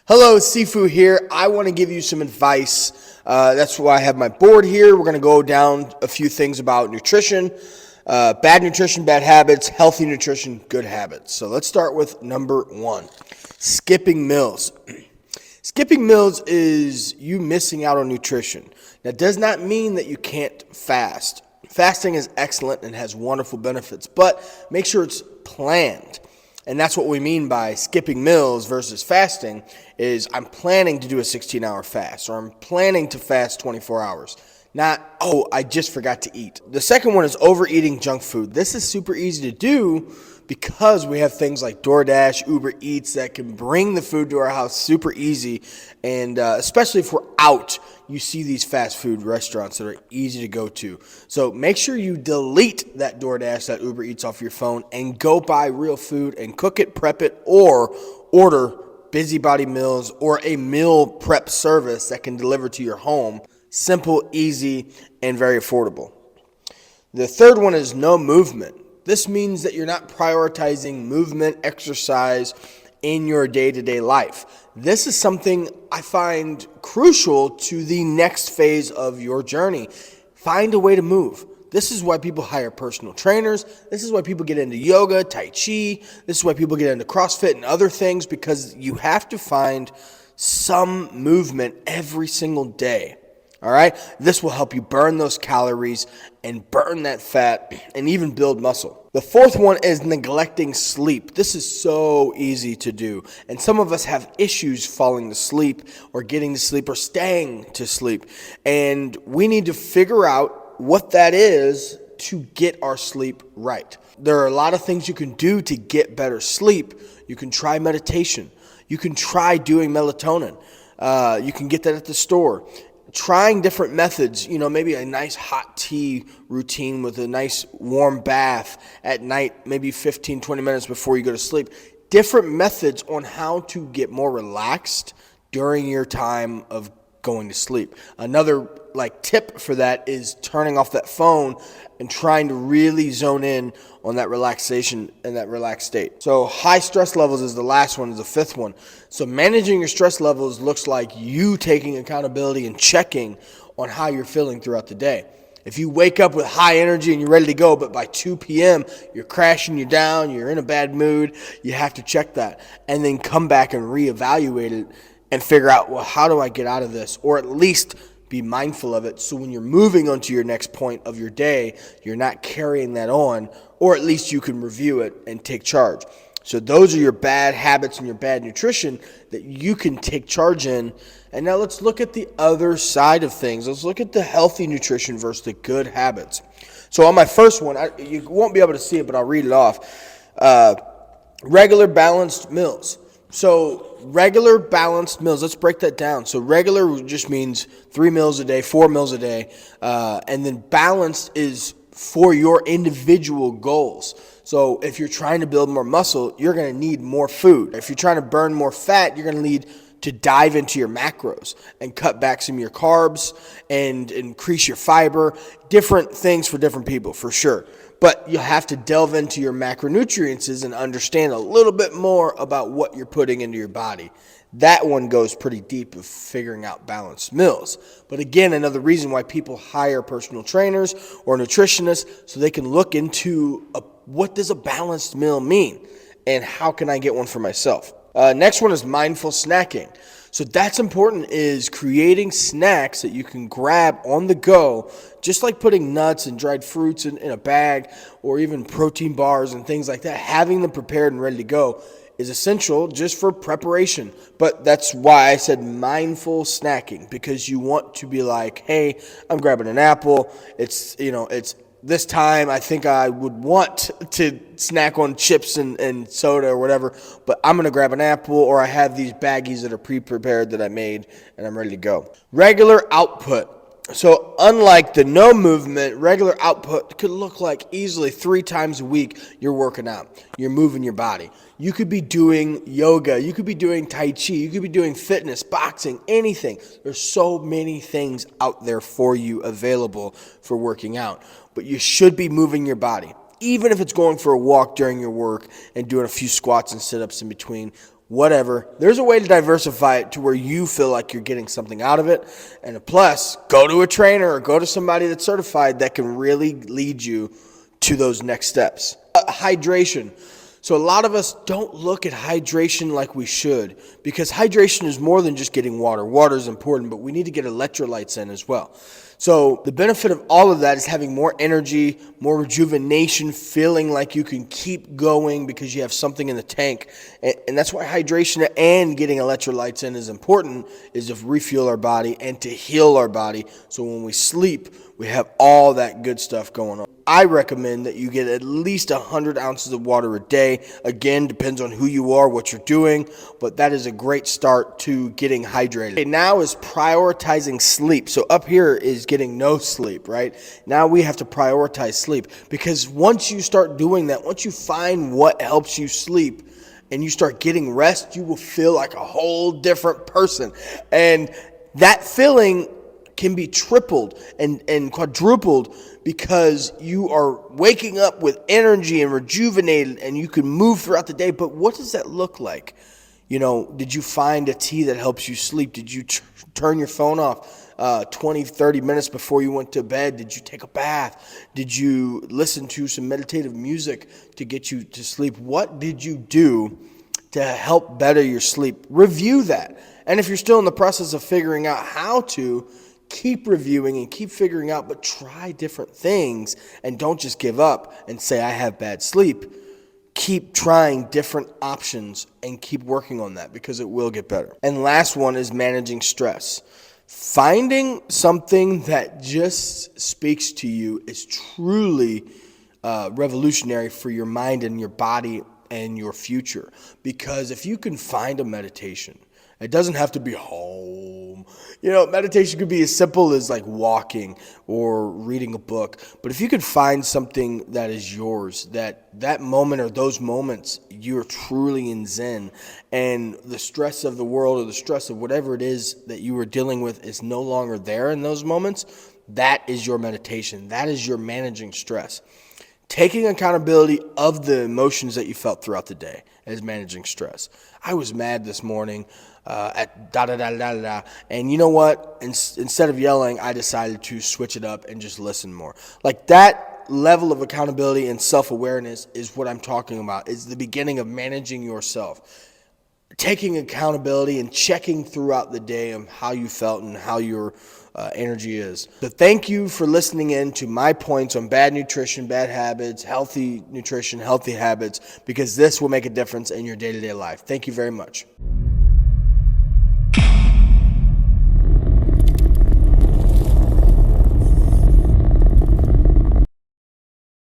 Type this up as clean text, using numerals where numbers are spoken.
Hello, SIFU here. I want to give you some advice. That's why I have my board here. We're going to go down a few things about nutrition, bad nutrition, bad habits, healthy nutrition, good habits. So let's start with number one, skipping meals. Skipping meals is you missing out on nutrition. That does not mean that you can't fast. Fasting is excellent and has wonderful benefits, but make sure it's planned. And that's what we mean by skipping meals versus fasting is I'm planning to do a 16-hour fast, or I'm planning to fast 24 hours. Not, I just forgot to eat. The second one is overeating junk food. This is super easy to do because we have things like DoorDash, Uber Eats that can bring the food to our house super easy. And especially if we're out, you see these fast food restaurants that are easy to go to. So make sure you delete that DoorDash, that Uber Eats off your phone and go buy real food and cook it, prep it, or order Busybody Meals or a meal prep service that can deliver to your home. Simple, easy, and very affordable. The third one is no movement. This means that you're not prioritizing movement, exercise in your day-to-day life. This is something I find crucial to the next phase of your journey. Find a way to move. This is why people hire personal trainers. This is why people get into yoga, Tai Chi. This is why people get into CrossFit and other things, because you have to find some movement every single day. All right? This will help you burn those calories and burn that fat and even build muscle. The fourth one is neglecting sleep. This is so easy to do. And some of us have issues falling to sleep or getting to sleep or staying to sleep. And we need to figure out what that is to get our sleep right. There are a lot of things you can do to get better sleep. You can try meditation. You can try doing melatonin. You can get that at the store. Trying different methods, maybe a nice hot tea routine with a nice warm bath at night, maybe 15, 20 minutes before you go to sleep. Different methods on how to get more relaxed during your time of going to sleep. Another tip for that is turning off that phone and trying to really zone in on that relaxation and that relaxed state. So high stress levels is the last one, is the fifth one. So managing your stress levels looks like you taking accountability and checking on how you're feeling throughout the day. If you wake up with high energy and you're ready to go, but by 2 p.m. you're crashing, you're down, you're in a bad mood, you have to check that and then come back and reevaluate it and figure out, how do I get out of this? Or at least be mindful of it, so when you're moving on to your next point of your day, you're not carrying that on, or at least you can review it and take charge. So those are your bad habits and your bad nutrition that you can take charge in. And now let's look at the other side of things. Let's look at the healthy nutrition versus the good habits. So on my first one, you won't be able to see it, but I'll read it off. Regular balanced meals. So regular balanced meals, let's break that down. So regular just means 3 meals a day, 4 meals a day. And then balanced is for your individual goals. So if you're trying to build more muscle, you're going to need more food. If you're trying to burn more fat, you're going to need to dive into your macros and cut back some of your carbs and increase your fiber. Different things for different people, for sure. But you have to delve into your macronutrients and understand a little bit more about what you're putting into your body. That one goes pretty deep of figuring out balanced meals. But again, another reason why people hire personal trainers or nutritionists, so they can look into what does a balanced meal mean and how can I get one for myself. Next one is mindful snacking. So that's important, is creating snacks that you can grab on the go, just like putting nuts and dried fruits in a bag, or even protein bars and things like that. Having them prepared and ready to go is essential just for preparation. But that's why I said mindful snacking, because you want to be like, hey, I'm grabbing an apple. It's this time I think I would want to snack on chips and soda or whatever, but I'm going to grab an apple, or I have these baggies that are pre-prepared that I made and I'm ready to go. Regular output. So unlike the no movement, regular output could look like easily 3 times a week you're working out. You're moving your body. You could be doing yoga. You could be doing Tai Chi. You could be doing fitness, boxing, anything. There's so many things out there for you available for working out. But you should be moving your body. Even if it's going for a walk during your work and doing a few squats and sit-ups in between, whatever. There's a way to diversify it to where you feel like you're getting something out of it. And plus, go to a trainer or go to somebody that's certified that can really lead you to those next steps. Hydration. So a lot of us don't look at hydration like we should, because hydration is more than just getting water. Water is important, but we need to get electrolytes in as well. So the benefit of all of that is having more energy, more rejuvenation, feeling like you can keep going because you have something in the tank. And that's why hydration and getting electrolytes in is important, is to refuel our body and to heal our body. So when we sleep, we have all that good stuff going on. I recommend that you get at least 100 ounces of water a day. Again, depends on who you are, what you're doing, but that is a great start to getting hydrated. Okay, now is prioritizing sleep. So up here is getting no sleep, right? Now we have to prioritize sleep, because once you start doing that, once you find what helps you sleep and you start getting rest, you will feel like a whole different person. And that feeling can be tripled and quadrupled because you are waking up with energy and rejuvenated, and you can move throughout the day. But what does that look like? You know, did you find a tea that helps you sleep? Did you turn your phone off 20, 30 minutes before you went to bed? Did you take a bath? Did you listen to some meditative music to get you to sleep? What did you do to help better your sleep? Review that. And if you're still in the process of figuring out how to, keep reviewing and keep figuring out, but try different things, and don't just give up and say, I have bad sleep. Keep trying different options and keep working on that, because it will get better. And last one is managing stress. Finding something that just speaks to you is truly revolutionary for your mind and your body and your future. Because if you can find a meditation, it doesn't have to be home. You know, meditation could be as simple as like walking or reading a book. But if you could find something that is yours, that moment or those moments, you're truly in Zen, and the stress of the world or the stress of whatever it is that you were dealing with is no longer there in those moments, that is your meditation. That is your managing stress. Taking accountability of the emotions that you felt throughout the day is managing stress. I was mad this morning at da-da-da-da-da, and you know what? Instead of yelling, I decided to switch it up and just listen more. Like, that level of accountability and self-awareness is what I'm talking about. It's the beginning of managing yourself. Taking accountability and checking throughout the day of how you felt and how your energy is. So thank you for listening in to my points on bad nutrition, bad habits, healthy nutrition, healthy habits, because this will make a difference in your day-to-day life. Thank you very much.